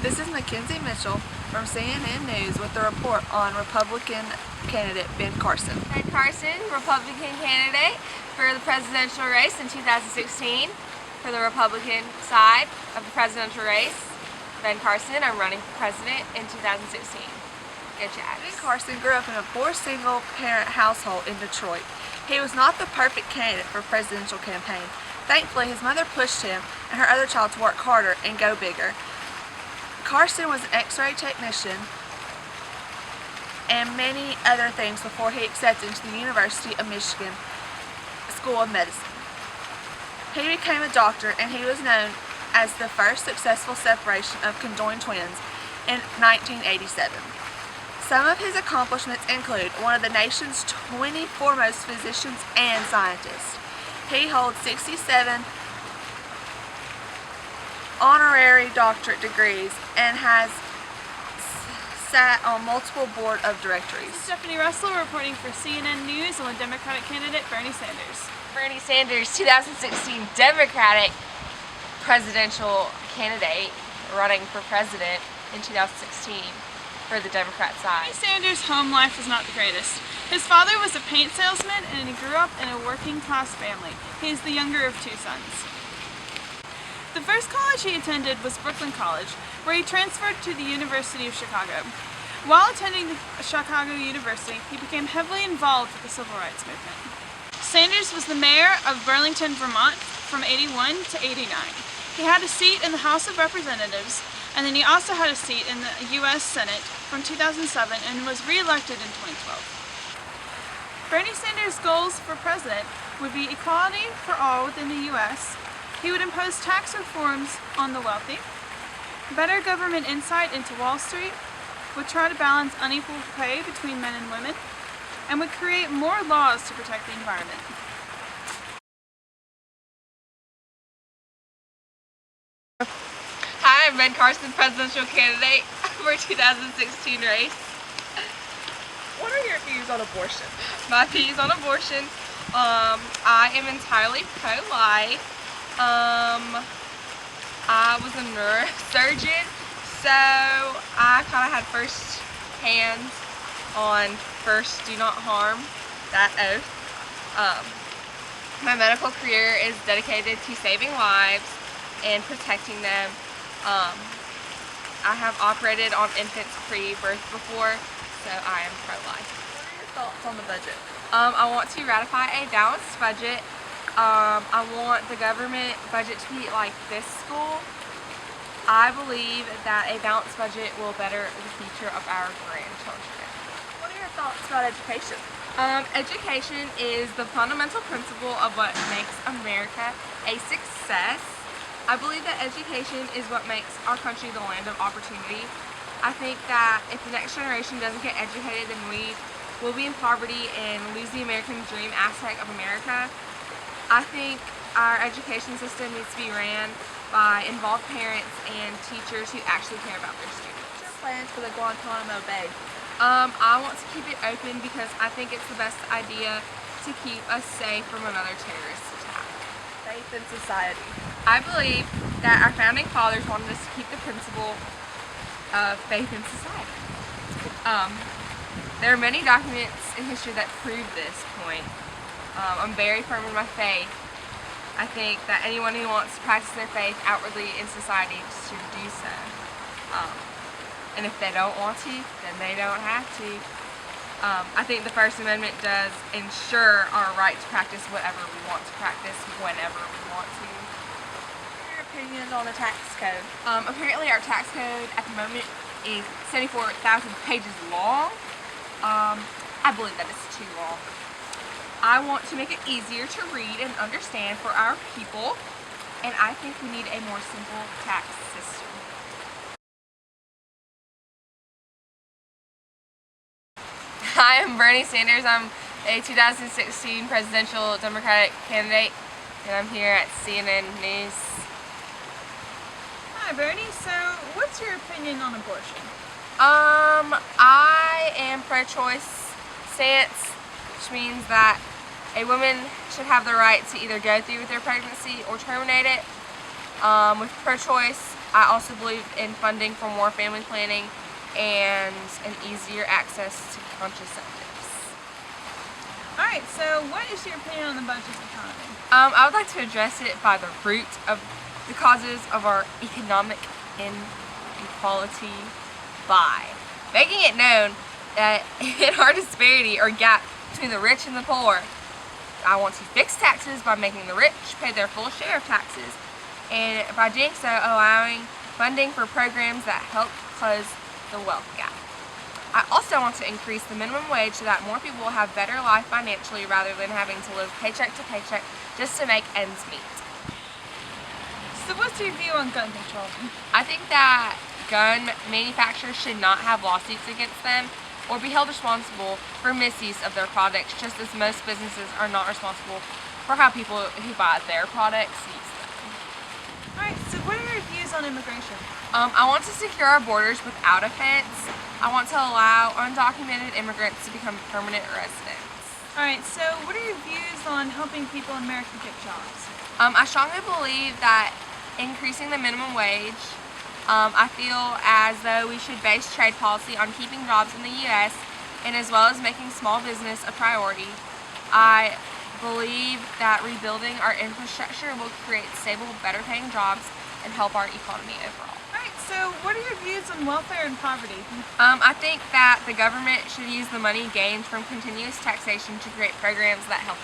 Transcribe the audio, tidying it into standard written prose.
This is Mackenzie Mitchell from CNN News with the report on Republican candidate Ben Carson. Ben Carson, Republican candidate for the presidential race in 2016 for the Republican side of the presidential race. Ben Carson, I'm running for president in 2016. Go Jags. Ben Carson grew up in a poor single-parent household in Detroit. He was not the perfect candidate for a presidential campaign. Thankfully, his mother pushed him and her other child to work harder and go bigger. Carson was an X-ray technician and many other things before he accepted into the University of Michigan School of Medicine. He became a doctor, and he was known as the first successful separation of conjoined twins in 1987. Some of his accomplishments include one of the nation's 20 foremost physicians and scientists. He holds 67 honorary doctorate degrees and has sat on multiple board of directories. This is Stephanie Russell reporting for CNN News on the Democratic candidate Bernie Sanders. Bernie Sanders, 2016 Democratic presidential candidate, running for president in 2016 for the Democrat side. Bernie Sanders' home life was not the greatest. His father was a paint salesman and he grew up in a working class family. He is the younger of two sons. The first college he attended was Brooklyn College, where he transferred to the University of Chicago. While attending Chicago University, he became heavily involved with the Civil Rights Movement. Sanders was the mayor of Burlington, Vermont from '81 to '89. He had a seat in the House of Representatives, and then he also had a seat in the U.S. Senate from 2007 and was re-elected in 2012. Bernie Sanders' goals for president would be equality for all within the U.S., he would impose tax reforms on the wealthy, better government insight into Wall Street, would try to balance unequal pay between men and women, and would create more laws to protect the environment. Hi, I'm Ben Carson, presidential candidate for 2016 race. What are your views on abortion? My views on abortion, I am entirely pro-life. I was a neurosurgeon, so I kind of had first hands on first do not harm, that oath. My medical career is dedicated to saving lives and protecting them. I have operated on infants pre-birth before, so I am pro-life. What are your thoughts on the budget? I want to ratify a balanced budget. I want the government budget to be like this school. I believe that a balanced budget will better the future of our grandchildren. What are your thoughts about education? Education is the fundamental principle of what makes America a success. I believe that education is what makes our country the land of opportunity. I think that if the next generation doesn't get educated, then we will be in poverty and lose the American dream aspect of America. I think our education system needs to be ran by involved parents and teachers who actually care about their students. What's your plans for the Guantanamo Bay? I want to keep it open because I think it's the best idea to keep us safe from another terrorist attack. Faith in society. I believe that our founding fathers wanted us to keep the principle of faith in society. There are many documents in history that prove this point. I'm very firm in my faith. I think that anyone who wants to practice their faith outwardly in society should do so. And if they don't want to, then they don't have to. I think the First Amendment does ensure our right to practice whatever we want to practice whenever we want to. What are your opinions on the tax code? Apparently our tax code at the moment is 74,000 pages long. I believe that is too long. I want to make it easier to read and understand for our people, and I think we need a more simple tax system. Hi, I'm Bernie Sanders. I'm a 2016 presidential Democratic candidate, and I'm here at CNN News. Hi Bernie, so what's your opinion on abortion? I am pro-choice stance, which means that a woman should have the right to either go through with their pregnancy or terminate it. With pro-choice, I also believe in funding for more family planning and an easier access to contraceptives. Alright, so what is your opinion on the budget economy? I would like to address it by the root of the causes of our economic inequality by making it known that in our disparity or gap between the rich and the poor, I want to fix taxes by making the rich pay their full share of taxes, and by doing so allowing funding for programs that help close the wealth gap. I also want to increase the minimum wage so that more people will have better life financially rather than having to live paycheck to paycheck just to make ends meet. So what's your view on gun control? I think that gun manufacturers should not have lawsuits against them or be held responsible for misuse of their products, just as most businesses are not responsible for how people who buy their products use them. Alright, so what are your views on immigration? I want to secure our borders without offense. I want to allow undocumented immigrants to become permanent residents. Alright, so what are your views on helping people in America get jobs? I strongly believe that increasing the minimum wage, I feel as though we should base trade policy on keeping jobs in the U.S. and as well as making small business a priority. I believe that rebuilding our infrastructure will create stable, better paying jobs and help our economy overall. Alright, so what are your views on welfare and poverty? I think that the government should use the money gained from continuous taxation to create programs that help